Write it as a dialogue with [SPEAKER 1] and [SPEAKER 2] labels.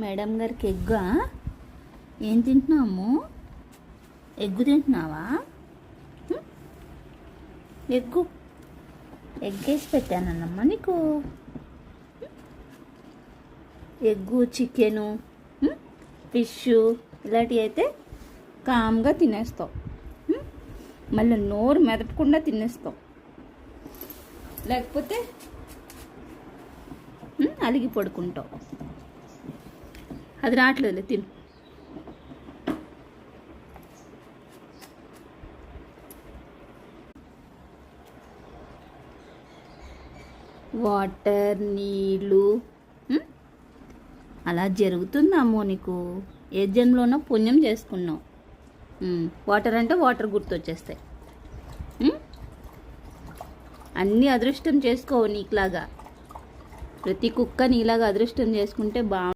[SPEAKER 1] Madam గారికి ఎగ్గా ఏం తింటున్నాము? ఎగ్గు తింటున్నావా? ఎగ్గు ఎగ్గేసి పెట్టానన్నమ్మా నీకు. ఎగ్గు, చికెను, ఫిష్ ఇలాంటివి అయితే కామ్గా తినేస్తావు. మళ్ళీ నోరు మెదపకుండా తినేస్తావు, లేకపోతే అలిగి పడుకుంటావు. అది రావట్లేదులే, తిను. వాటర్, నీళ్ళు అలా జరుగుతుందమ్మో నీకు. ఏ జన్మలోనో పుణ్యం చేసుకున్నావు. వాటర్ అంటే వాటర్ గుర్తొచ్చేస్తాయి. అన్నీ అదృష్టం చేసుకోవు నీకులాగా. ప్రతి కుక్క నీలాగా అదృష్టం చేసుకుంటే